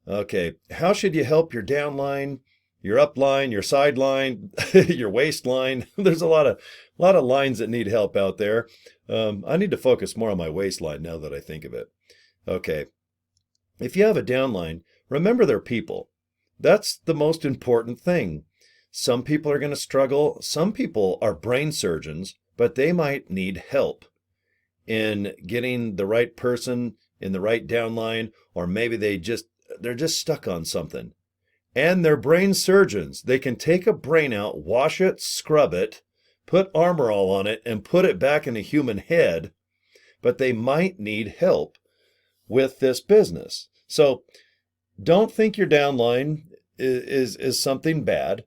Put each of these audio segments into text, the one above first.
Okay, how should you help your downline, your upline, your sideline, your waistline? There's a lot of lines that need help out there. I need to focus more on my waistline now that I think of it. Okay, if you have a downline, remember they're people. That's the most important thing. Some people are going to struggle. Some people are brain surgeons, but they might need help in getting the right person in the right downline, or maybe they're just stuck on something. And they're brain surgeons. They can take a brain out, wash it, scrub it, put armor all on it, and put it back in a human head, but they might need help with this business. So don't think your downline is something bad.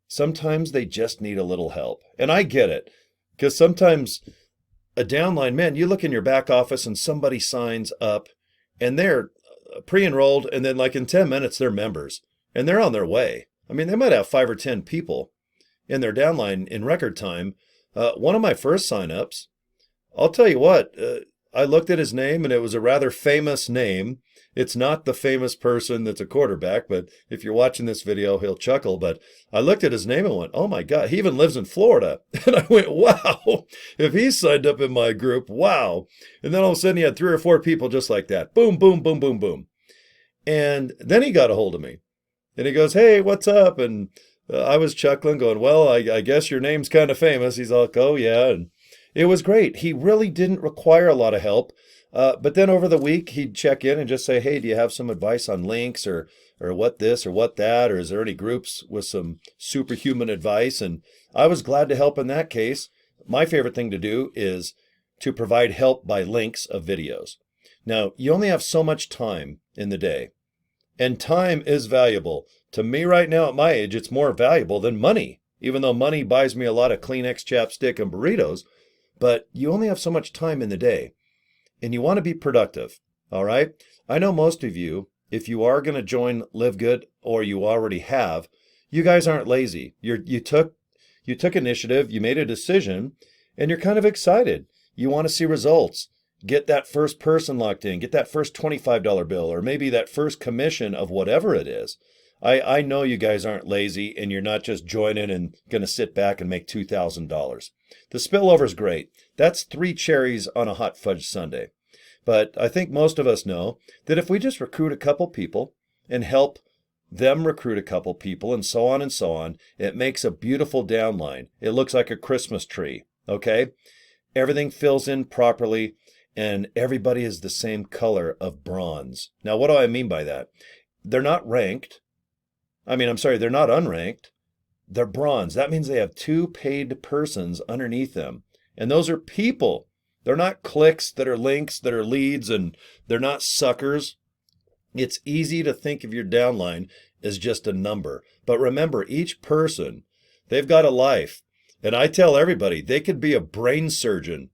Sometimes they just need a little help. And I get it, because sometimes a downline, man, you look in your back office and somebody signs up and they're pre-enrolled, and then like in 10 minutes, they're members and they're on their way. I mean, they might have 5 or 10 people in their downline in record time. One of my first signups, I'll tell you what, I looked at his name and it was a rather famous name. It's not the famous person that's a quarterback, but if you're watching this video, he'll chuckle. But I looked at his name and went, oh my God, he even lives in Florida. And I went, wow, if he's signed up in my group, wow. And then all of a sudden he had 3 or 4 people just like that. Boom, boom, boom, boom, boom. And then he got a hold of me and he goes, hey, what's up? And I was chuckling going, well, I guess your name's kind of famous. He's like, oh yeah. And it was great. He really didn't require a lot of help. But then over the week, he'd check in and just say, hey, do you have some advice on links or what this or what that? Or is there any groups with some superhuman advice? And I was glad to help in that case. My favorite thing to do is to provide help by links of videos. Now, you only have so much time in the day, and time is valuable. To me right now at my age, it's more valuable than money, even though money buys me a lot of Kleenex, chapstick, and burritos. But you only have so much time in the day. And you want to be productive, all right? I know most of you, if you are going to join LiveGood or you already have, you guys aren't lazy. You took initiative, you made a decision, and you're kind of excited. You want to see results. Get that first person locked in, get that first $25 bill, or maybe that first commission of whatever it is. I know you guys aren't lazy and you're not just joining and going to sit back and make $2,000. The spillover is great. That's 3 cherries on a hot fudge sundae. But I think most of us know that if we just recruit a couple people and help them recruit a couple people and so on, it makes a beautiful downline. It looks like a Christmas tree, okay? Everything fills in properly and everybody is the same color of bronze. Now, what do I mean by that? They're not ranked. They're not unranked. They're bronze. That means they have 2 paid persons underneath them. And those are people. They're not clicks that are links, that are leads, and they're not suckers. It's easy to think of your downline as just a number. But remember, each person, they've got a life. And I tell everybody, they could be a brain surgeon.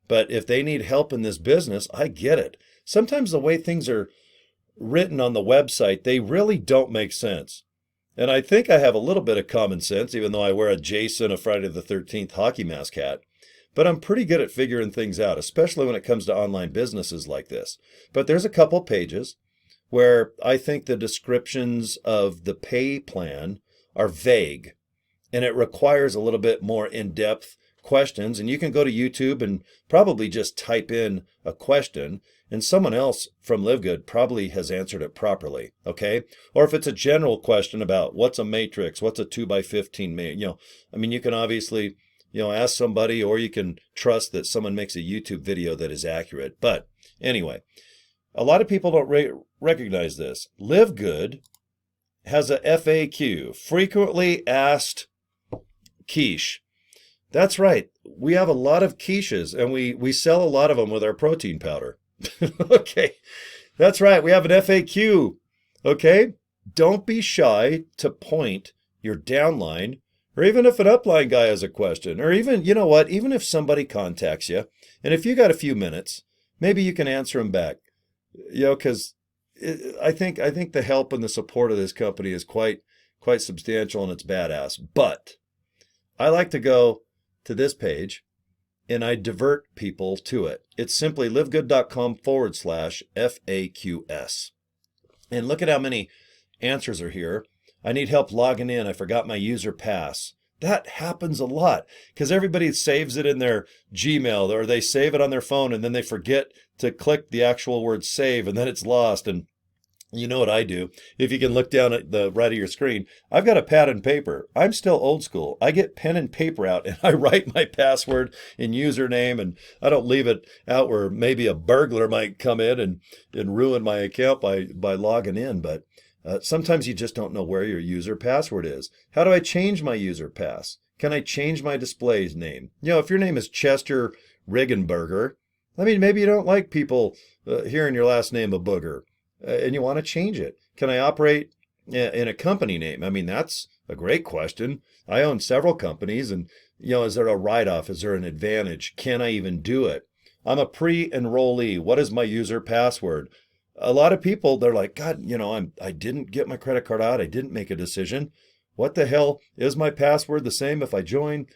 But if they need help in this business, I get it. Sometimes the way things are written on the website, they really don't make sense. And I think I have a little bit of common sense, even though I wear a Jason, a Friday the 13th hockey mask hat. But I'm pretty good at figuring things out, especially when it comes to online businesses like this. But there's a couple pages where I think the descriptions of the pay plan are vague, and it requires a little bit more in-depth questions. And you can go to YouTube and probably just type in a question, and someone else from LiveGood probably has answered it properly, okay? Or if it's a general question about what's a matrix, what's a 2x15, you can obviously, ask somebody, or you can trust that someone makes a YouTube video that is accurate. But anyway, a lot of people don't recognize this. LiveGood has a FAQ, frequently asked quiche. That's right. We have a lot of quiches, and we sell a lot of them with our protein powder. Okay, that's right. We have an FAQ. Okay, don't be shy to point your downline, or even if an upline guy has a question, or even, even if somebody contacts you, and if you got a few minutes, maybe you can answer them back. Because I think the help and the support of this company is quite substantial, and it's badass. But I like to go to this page and I divert people to it. It's simply livegood.com/FAQS. And look at how many answers are here. I need help logging in. I forgot my user pass. That happens a lot because everybody saves it in their Gmail or they save it on their phone and then they forget to click the actual word save and then it's lost. And you know what I do? If you can look down at the right of your screen, I've got a pad and paper. I'm still old school. I get pen and paper out and I write my password and username, and I don't leave it out where maybe a burglar might come in and ruin my account by logging in. But sometimes you just don't know where your user password is. How do I change my user pass? Can I change my display's name? You know, if your name is Chester Riggenberger, I mean, maybe you don't like people hearing your last name a booger. And you want to change it. Can I operate in a company name? I mean, that's a great question. I own several companies and, you know, is there a write-off? Is there an advantage? Can I even do it? I'm a pre-enrollee. What is my user password? A lot of people, they're like, God, you know, I didn't get my credit card out. I didn't make a decision. What the hell? Is my password the same if I join?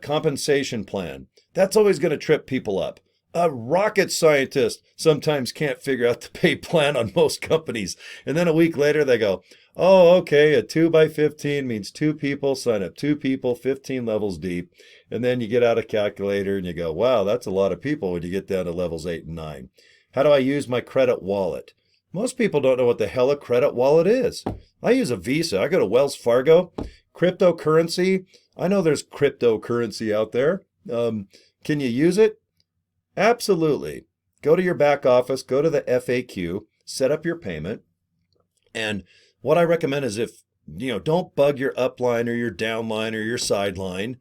Compensation plan. That's always going to trip people up. A rocket scientist sometimes can't figure out the pay plan on most companies. And then a week later they go, oh, okay, a 2x15 means 2 people, sign up 2 people, 15 levels deep. And then you get out a calculator and you go, wow, that's a lot of people when you get down to levels 8 and 9. How do I use my credit wallet? Most people don't know what the hell a credit wallet is. I use a Visa. I go to Wells Fargo. Cryptocurrency. I know there's cryptocurrency out there. Can you use it? Absolutely. Go to your back office, go to the FAQ, set up your payment. And what I recommend is don't bug your upline or your downline or your sideline.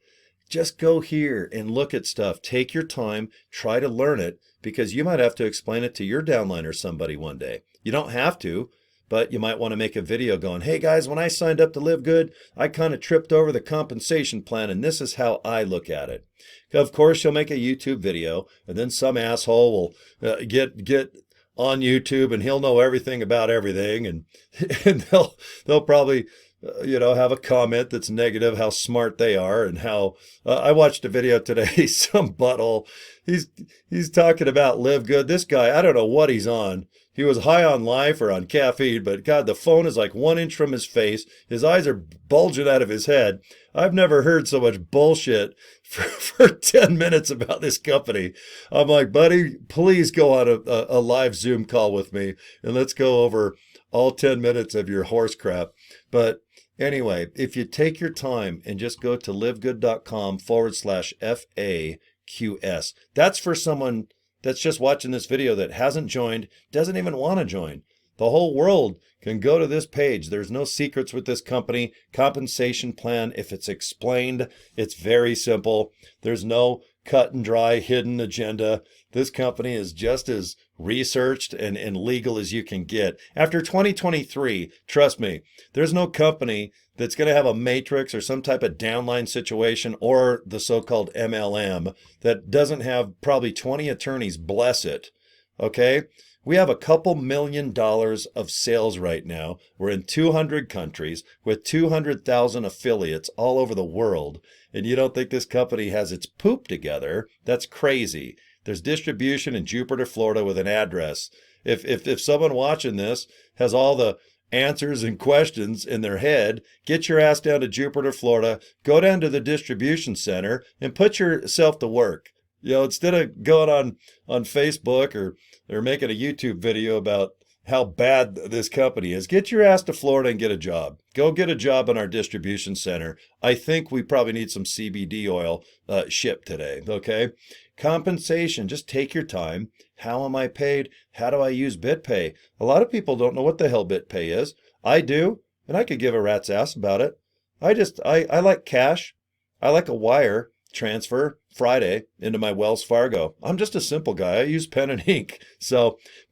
Just go here and look at stuff. Take your time, try to learn it, because you might have to explain it to your downline or somebody one day. You don't have to, but you might want to make a video going, hey guys, when I signed up to LiveGood, I kind of tripped over the compensation plan and this is how I look at it. Of course, you'll make a YouTube video and then some asshole will get on YouTube and he'll know everything about everything and they'll probably have a comment that's negative, how smart they are and how I watched a video today, some butthole, he's talking about LiveGood. This guy, I don't know what he's on. He was high on life or on caffeine, but God, the phone is like 1 inch from his face. His eyes are bulging out of his head. I've never heard so much bullshit for 10 minutes about this company. I'm like, buddy, please go on a live Zoom call with me and let's go over all 10 minutes of your horse crap. But anyway, if you take your time and just go to livegood.com/FAQS, that's for someone that's just watching this video that hasn't joined, doesn't even want to join. The whole world can go to this page. There's no secrets with this company. Compensation plan, if it's explained, it's very simple. There's no cut and dry hidden agenda. This company is just as researched and legal as you can get. After 2023, trust me, there's no company that's going to have a matrix or some type of downline situation or the so-called MLM that doesn't have probably 20 attorneys bless it. Okay? We have a couple $1 million of sales right now. We're in 200 countries with 200,000 affiliates all over the world. And you don't think this company has its poop together? That's crazy. There's distribution in Jupiter, Florida with an address. If someone watching this has all the answers and questions in their head, get your ass down to Jupiter, Florida, go down to the distribution center and put yourself to work. Instead of going on Facebook or making a YouTube video about how bad this company is, get your ass to Florida and get a job. Go get a job in our distribution center. I think we probably need some CBD oil shipped today, okay? Compensation, just take your time. How am I paid? How do I use BitPay? A lot of people don't know what the hell BitPay is. I do, and I could give a rat's ass about it. I like cash. I like a wire transfer Friday into my Wells Fargo. I'm just a simple guy. I use pen and ink.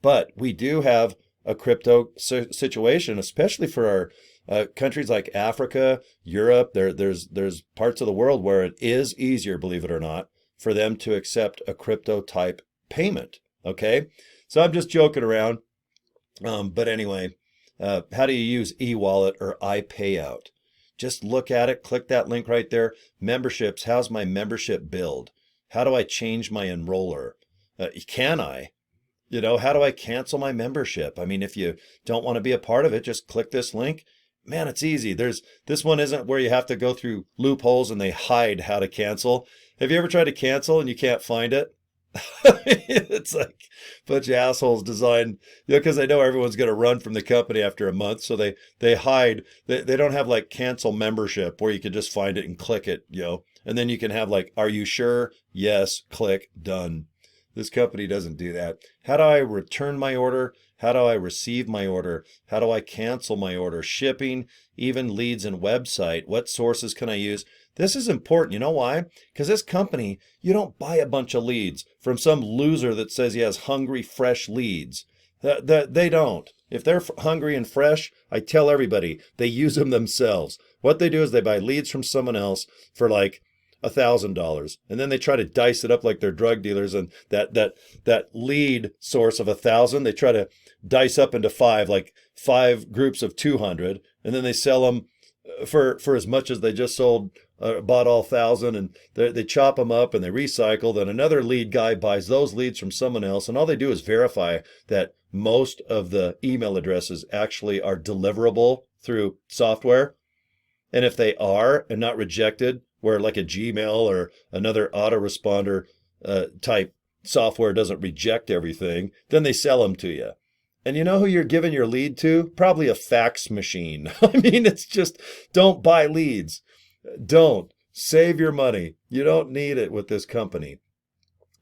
But we do have a crypto situation, especially for our countries like Africa, Europe. There's parts of the world where it is easier, believe it or not, for them to accept a crypto type payment. Okay, so I'm just joking around. But anyway, how do you use e-wallet or iPayout? Just look at it, click that link right there. Memberships, how's my membership build? How do I change my enroller? Can I? How do I cancel my membership? I mean, if you don't want to be a part of it, just click this link. Man, it's easy. This one isn't where you have to go through loopholes and they hide how to cancel. Have you ever tried to cancel and you can't find it? It's like a bunch of assholes designed, because they know everyone's going to run from the company after a month. So they hide, they don't have like cancel membership where you can just find it and click it, and then you can have like, are you sure? Yes, click, done. This company doesn't do that. How do I return my order? How do I receive my order? How do I cancel my order? Shipping, even leads and website. What sources can I use? This is important. You know why? Because this company, you don't buy a bunch of leads from some loser that says he has hungry, fresh leads. They don't. If they're hungry and fresh, I tell everybody, they use them themselves. What they do is they buy leads from someone else for like $1,000, and then they try to dice it up like they're drug dealers, and that lead source of 1,000, they try to dice up into five groups of 200, and then they sell them for as much as they just sold, bought all 1,000, and they chop them up and they recycle. Then another lead guy buys those leads from someone else, and all they do is verify that most of the email addresses actually are deliverable through software. And if they are and not rejected, where like a Gmail or another autoresponder type software doesn't reject everything, then they sell them to you. And you know who you're giving your lead to? Probably a fax machine. I mean, it's just, don't buy leads. Don't. Save your money. You don't need it with this company.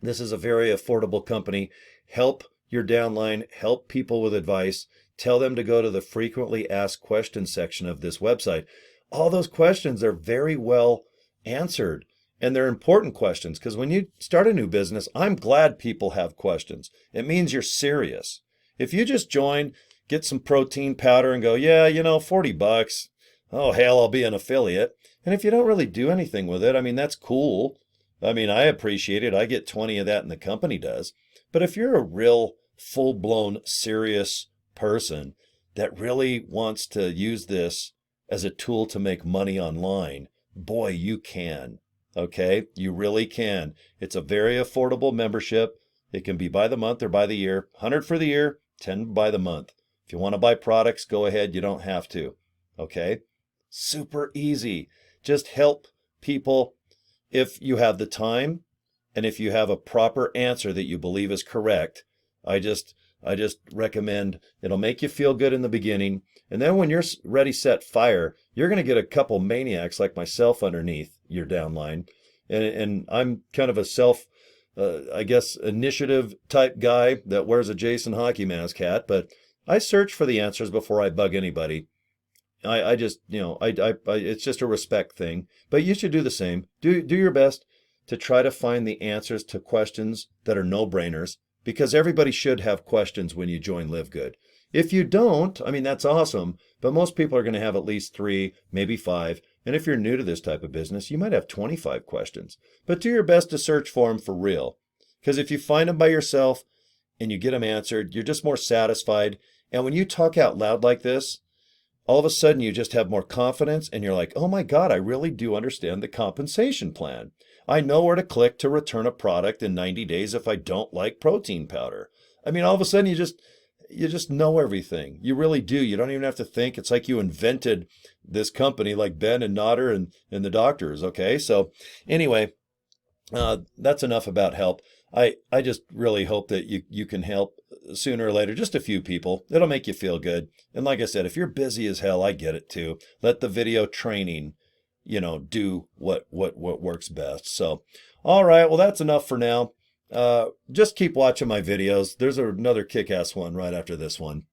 This is a very affordable company. Help your downline, help people with advice. Tell them to go to the frequently asked questions section of this website. All those questions are very well answered, and they're important questions, because when you start a new business, I'm glad people have questions. It means you're serious. If you just join, get some protein powder and go, yeah, $40. Oh, hell, I'll be an affiliate. And if you don't really do anything with it, I mean, that's cool. I mean, I appreciate it. I get 20 of that and the company does. But if you're a real full-blown serious person that really wants to use this as a tool to make money online, boy, you can. Okay? You really can. It's a very affordable membership. It can be by the month or by the year. 100 for the year, 10 by the month. If you want to buy products, go ahead. You don't have to. Okay? Super easy. Just help people if you have the time and if you have a proper answer that you believe is correct. I just recommend, it'll make you feel good in the beginning. And then when you're ready, set, fire, you're going to get a couple maniacs like myself underneath your downline. And I'm kind of a initiative type guy that wears a Jason hockey mask hat, but I search for the answers before I bug anybody. I just, it's just a respect thing, but you should do the same. Do your best to try to find the answers to questions that are no-brainers, because everybody should have questions when you join LiveGood. If you don't, I mean, that's awesome, but most people are going to have at least 3, maybe 5. And if you're new to this type of business, you might have 25 questions. But do your best to search for them for real. Because if you find them by yourself and you get them answered, you're just more satisfied. And when you talk out loud like this, all of a sudden you just have more confidence and you're like, oh my God, I really do understand the compensation plan. I know where to click to return a product in 90 days if I don't like protein powder. I mean, all of a sudden you just know everything. You really do. You don't even have to think. It's like you invented this company, like Ben and Nodder and the doctors. Okay. So anyway, that's enough about help. I just really hope that you can help sooner or later, just a few people. It'll make you feel good. And like I said, if you're busy as hell, I get it too. Let the video training, do what works best. So, all right. Well, that's enough for now. Just keep watching my videos. There's another kick-ass one right after this one.